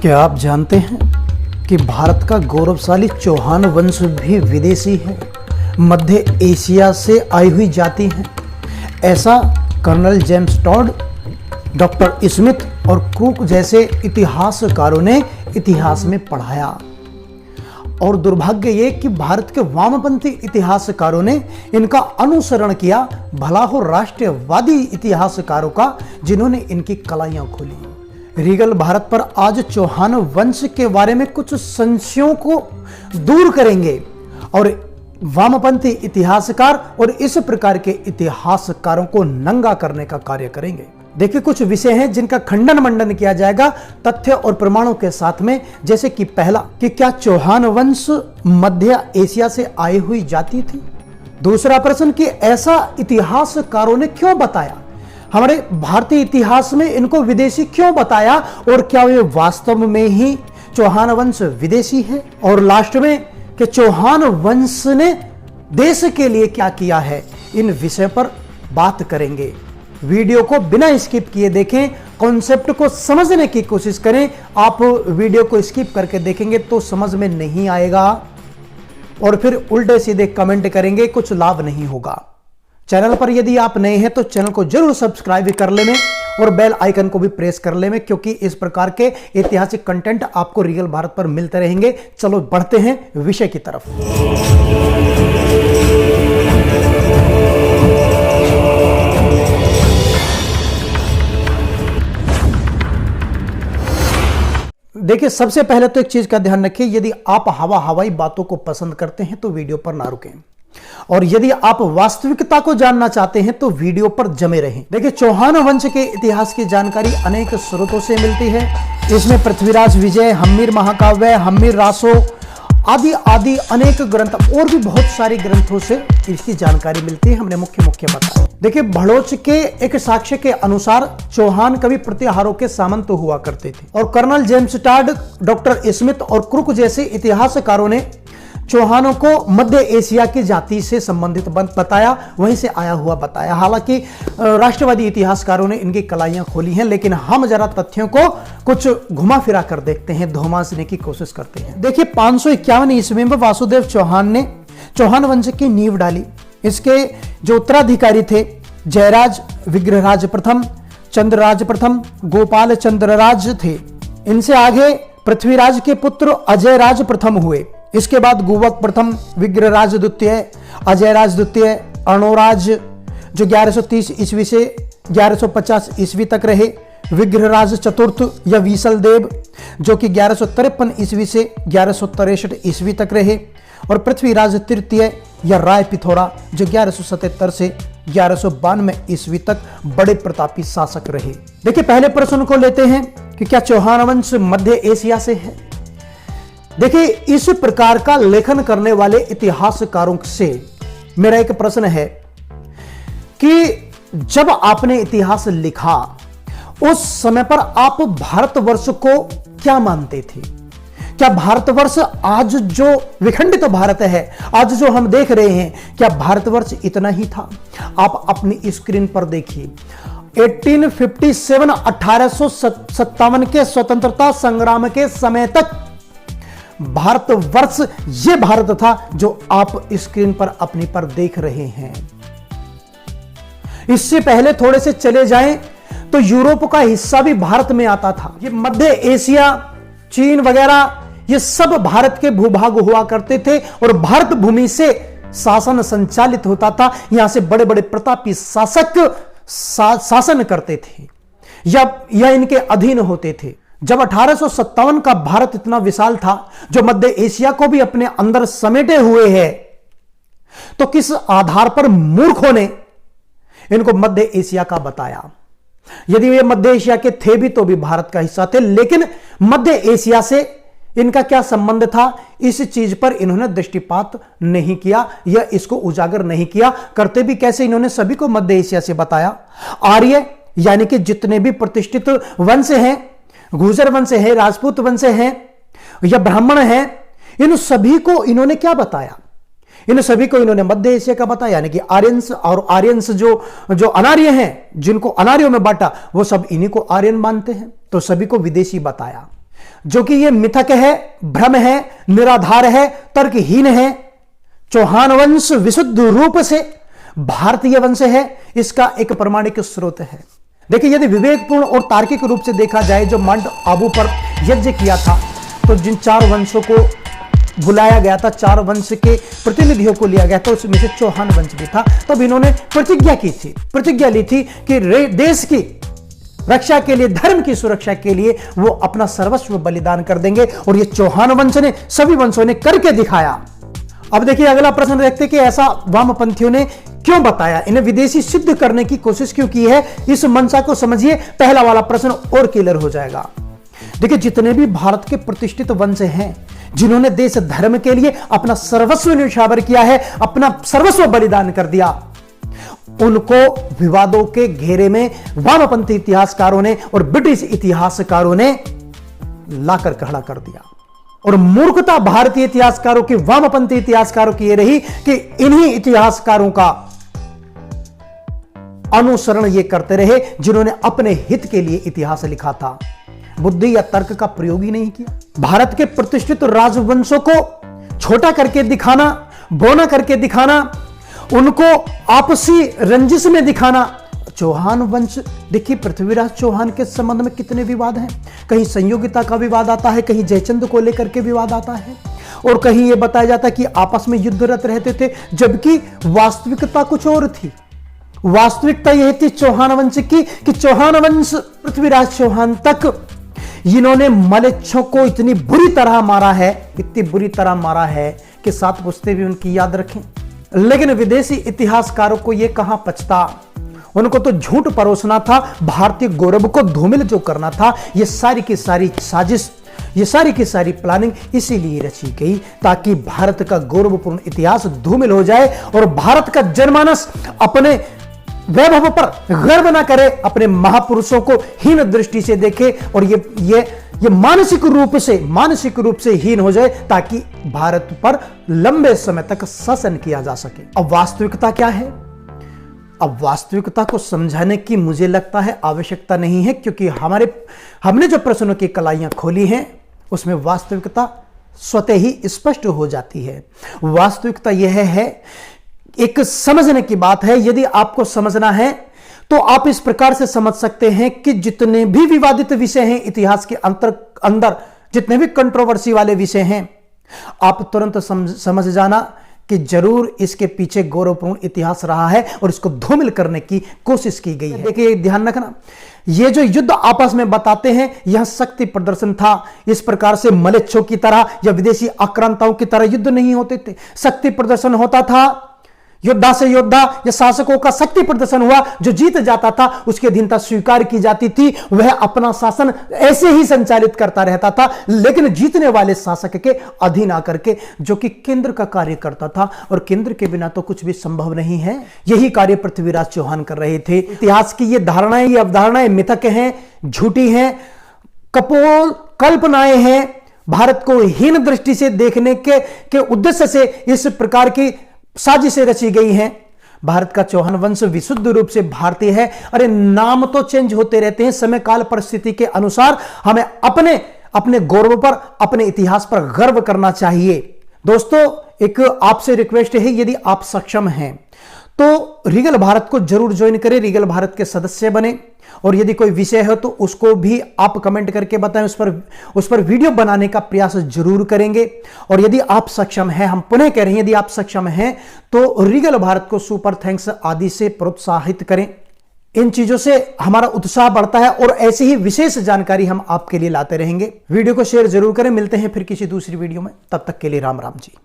क्या आप जानते हैं कि भारत का गौरवशाली चौहान वंश भी विदेशी है, मध्य एशिया से आई हुई जाति है। ऐसा colonel James Tod, doctor Smith और क्रूक जैसे इतिहासकारों ने इतिहास में पढ़ाया। और दुर्भाग्य ये कि भारत के वामपंथी इतिहासकारों ने इनका अनुसरण किया, भला हो राष्ट्रवादी इतिहासकारों का, जिन्होंने इनकी कलाइयां खोली। रीगल भारत पर आज चौहान वंश के बारे में कुछ संशयों को दूर करेंगे और वामपंथी इतिहासकार और इस प्रकार के इतिहासकारों को नंगा करने का कार्य करेंगे। देखिए, कुछ विषय हैं जिनका खंडन मंडन किया जाएगा तथ्य और प्रमाणों के साथ में। जैसे कि पहला, कि क्या चौहान वंश मध्य एशिया से आई हुई जाति थी। दूसरा प्रश्न, कि ऐसा इतिहासकारों ने क्यों बताया, हमारे भारतीय इतिहास में इनको विदेशी क्यों बताया, और क्या वे वास्तव में ही चौहान वंश विदेशी है। और लास्ट में, कि चौहान वंश ने देश के लिए क्या किया है। इन विषय पर बात करेंगे। वीडियो को बिना स्किप किए देखें, कॉन्सेप्ट को समझने की कोशिश करें। आप वीडियो को स्किप करके देखेंगे तो समझ में नहीं आएगा और फिर उल्टे सीधे कमेंट करेंगे, कुछ लाभ नहीं होगा। चैनल पर यदि आप नए हैं तो चैनल को जरूर सब्सक्राइब कर लें और बेल आइकन को भी प्रेस कर लें, क्योंकि इस प्रकार के ऐतिहासिक कंटेंट आपको रीगल भारत पर मिलते रहेंगे। चलो बढ़ते हैं विषय की तरफ। देखिए, सबसे पहले तो एक चीज का ध्यान रखिए, यदि आप हवाई बातों को पसंद करते हैं तो वीडियो पर ना रुकें, और यदि आप वास्तविकता को जानना चाहते हैं तो वीडियो पर जमे रहें। देखिए, चौहान वंश के इतिहास की जानकारी अनेक स्रोतों से मिलती है। इसमें पृथ्वीराज विजय, हम्मीर महाकाव्य, हम्मीर रासो आदि आदि अनेक ग्रंथ और भी बहुत सारे ग्रंथों से इसकी जानकारी मिलती है। हमने मुख्य बताया। देखिए, भड़ोच के एक साक्ष्य के अनुसार चौहान कवि प्रतिहारों के सामंत हुआ करते थे, और colonel James Tod, doctor Smith और क्रूक जैसे इतिहासकारों ने चौहानों को मध्य एशिया की जाति से संबंधित बताया, वहीं से आया हुआ बताया। हालांकि राष्ट्रवादी इतिहासकारों ने इनकी कलाइयां खोली हैं, लेकिन हम जरा तथ्यों को कुछ घुमा फिरा कर देखते हैं, धोमासने की कोशिश करते हैं। देखिए, 551 ईस्वी में वासुदेव चौहान ने चौहान वंश की नींव डाली। इसके जो उत्तराधिकारी थे, जयराज विग्रहराज प्रथम, चंद्रराज प्रथम, गोपाल चंद्रराज थे। इनसे आगे पृथ्वीराज के पुत्र अजयराज प्रथम हुए। इसके बाद गुवक प्रथम, विग्रहराज द्वितीय, अजयराज द्वितीय, अर्णोराज जो 1130 ईस्वी से 1150 ईस्वी तक रहे, विग्रहराज चतुर्थ या विसल देव जो कि 1153 ईस्वी से 1163 ईस्वी तक रहे, और पृथ्वीराज तृतीय या राय पिथौरा जो 1177 से 1192 ईस्वी तक बड़े प्रतापी शासक रहे। देखिए, पहले प्रश्न को लेते हैं कि क्या चौहान वंश मध्य एशिया से है। देखिए, इस प्रकार का लेखन करने वाले इतिहासकारों से मेरा एक प्रश्न है कि जब आपने इतिहास लिखा उस समय पर आप भारतवर्ष को क्या मानते थे। क्या भारतवर्ष आज जो विखंडित भारत है, आज जो हम देख रहे हैं, क्या भारतवर्ष इतना ही था। आप अपनी स्क्रीन पर देखिए, 1857 1857 के स्वतंत्रता संग्राम के समय तक भारतवर्ष ये भारत था जो आप स्क्रीन पर अपनी पर देख रहे हैं। इससे पहले थोड़े से चले जाएं तो यूरोप का हिस्सा भी भारत में आता था। ये मध्य एशिया, चीन वगैरह, ये सब भारत के भूभाग हुआ करते थे और भारत भूमि से शासन संचालित होता था। यहां से बड़े बड़े प्रतापी शासक शासन करते थे या इनके अधीन होते थे। जब 1857 का भारत इतना विशाल था, जो मध्य एशिया को भी अपने अंदर समेटे हुए है, तो किस आधार पर मूर्खों ने इनको मध्य एशिया का बताया। यदि वे मध्य एशिया के थे भी तो भी भारत का हिस्सा थे, लेकिन मध्य एशिया से इनका क्या संबंध था, इस चीज पर इन्होंने दृष्टिपात नहीं किया या इसको उजागर नहीं किया। करते भी कैसे, इन्होंने सभी को मध्य एशिया से बताया। आर्य यानी कि जितने भी प्रतिष्ठित वंश हैं, गुर्जर वंश है, राजपूत वंश है या ब्राह्मण है, इन सभी को इन्होंने क्या बताया। इन सभी को इन्होंने मध्य एशिया का बताया, यानी कि आर्यंस, और आर्यंस जो अनार्य हैं, जिनको अनार्यों में बांटा, वो सब इन्हीं को आर्यन मानते हैं, तो सभी को विदेशी बताया। जो कि ये मिथक है, भ्रम है, निराधार है, तर्कहीन है। चौहान वंश विशुद्ध रूप से भारतीय वंश है, इसका एक प्रमाणिक स्रोत है। देखिए, यदि विवेकपूर्ण और तार्किक रूप से देखा जाए, जो माउंट आबू पर यज्ञ किया था, तो जिन 4 वंशों को बुलाया गया था, 4 वंश के प्रतिनिधियों को लिया गया था, उसमें से चौहान वंश भी था। तब इन्होंने प्रतिज्ञा की थी, प्रतिज्ञा ली थी कि देश की रक्षा के लिए, धर्म की सुरक्षा के लिए वो अपना सर्वस्व बलिदान कर देंगे। और ये चौहान वंश ने, सभी वंशों ने करके दिखाया। अब देखिए, अगला प्रश्न देखते कि ऐसा वामपंथियों ने क्यों बताया, इन्हें विदेशी सिद्ध करने की कोशिश क्यों की है। इस मंशा को समझिए, पहला वाला प्रश्न और क्लियर हो जाएगा। देखिए, जितने भी भारत के प्रतिष्ठित वंश हैं, जिन्होंने देश धर्म के लिए अपना सर्वस्व न्यौछावर किया है, अपना सर्वस्व बलिदान कर दिया, उनको विवादों के घेरे में वामपंथी इतिहासकारों ने और ब्रिटिश इतिहासकारों ने लाकर खड़ा कर दिया। और मूर्खता भारतीय इतिहासकारों की, वामपंथी इतिहासकारों की यह रही कि इन्हीं इतिहासकारों का अनुसरण ये करते रहे जिन्होंने अपने हित के लिए इतिहास लिखा था, बुद्धि या तर्क का प्रयोग ही नहीं किया। भारत के प्रतिष्ठित राजवंशों को छोटा करके दिखाना, बौना करके दिखाना, उनको आपसी रंजिश में दिखाना। चौहान वंश, देखिए पृथ्वीराज चौहान के संबंध में कितने विवाद हैं। कहीं संयोगिता का विवाद आता है, कहीं जयचंद को लेकर के विवाद आता है, और कहीं यह बताया जाता है कि आपस में युद्धरत रहते थे, जबकि वास्तविकता कुछ और थी। वास्तविकता यह थी चौहान वंश की कि चौहान वंश पृथ्वीराज चौहान तक इन्होंने मलेच्छों को इतनी बुरी तरह मारा है, इतनी बुरी तरह मारा है कि 7 पुश्ते भी उनकी याद रखें। लेकिन विदेशी इतिहासकारों को यह कहां पचता, उनको तो झूठ परोसना था, भारतीय गौरव को धूमिल जो करना था। यह सारी की सारी साजिश, ये सारी की सारी प्लानिंग इसीलिए रची गई ताकि भारत का गौरवपूर्ण इतिहास धूमिल हो जाए और भारत का जनमानस अपने वैभव पर गर्व न करे, अपने महापुरुषों को हीन दृष्टि से देखे और ये मानसिक रूप से हीन हो जाए, ताकि भारत पर लंबे समय तक शासन किया जा सके। अब वास्तविकता क्या है? अब वास्तविकता को समझाने की मुझे लगता है आवश्यकता नहीं है, क्योंकि हमने जो प्रश्नों की कलाइयां खोली हैं उसमें वास्तविकता स्वतः ही स्पष्ट हो जाती है। वास्तविकता यह है, एक समझने की बात है। यदि आपको समझना है तो आप इस प्रकार से समझ सकते हैं कि जितने भी विवादित विषय हैं इतिहास के अंदर, जितने भी कंट्रोवर्सी वाले विषय हैं, आप तुरंत समझ जाना कि जरूर इसके पीछे गौरवपूर्ण इतिहास रहा है और इसको धूमिल करने की कोशिश की गई है। देखिए, ध्यान रखना, ये जो युद्ध आपस में बताते हैं, यह शक्ति प्रदर्शन था। इस प्रकार से मलेच्छों की तरह या विदेशी आक्रांताओं की तरह युद्ध नहीं होते थे, शक्ति प्रदर्शन होता था। योद्धा से योद्धा या शासकों का शक्ति प्रदर्शन हुआ, जो जीत जाता था उसकी अधीनता स्वीकार की जाती थी, वह अपना शासन ऐसे ही संचालित करता रहता था, लेकिन जीतने वाले शासक के अधीन आकर के, जो कि केंद्र का कार्य करता था, और केंद्र के बिना तो कुछ भी संभव नहीं है। यही कार्य पृथ्वीराज चौहान कर रहे थे। इतिहास की ये धारणाएं, ये अवधारणाएं मिथक हैं, झूठी हैं, कपोल कल्पनाएं हैं। भारत को हीन दृष्टि से देखने के उद्देश्य से इस प्रकार की साजिशें रची गई हैं। भारत का चौहान वंश विशुद्ध रूप से भारतीय है। अरे नाम तो चेंज होते रहते हैं, समय काल परिस्थिति के अनुसार हमें अपने गौरव पर, अपने इतिहास पर गर्व करना चाहिए। दोस्तों, एक आपसे रिक्वेस्ट है, यदि आप सक्षम हैं तो रीगल भारत को जरूर ज्वाइन करें, रीगल भारत के सदस्य बने, और यदि कोई विषय है तो उसको भी आप कमेंट करके बताएं, उस पर वीडियो बनाने का प्रयास जरूर करेंगे। और यदि आप सक्षम हैं, हम पुनः कह रहे हैं, यदि आप सक्षम हैं तो रीगल भारत को सुपर थैंक्स आदि से प्रोत्साहित करें। इन चीजों से हमारा उत्साह बढ़ता है और ऐसी ही विशेष जानकारी हम आपके लिए लाते रहेंगे। वीडियो को शेयर जरूर करें। मिलते हैं फिर किसी दूसरी वीडियो में, तब तक के लिए राम राम जी।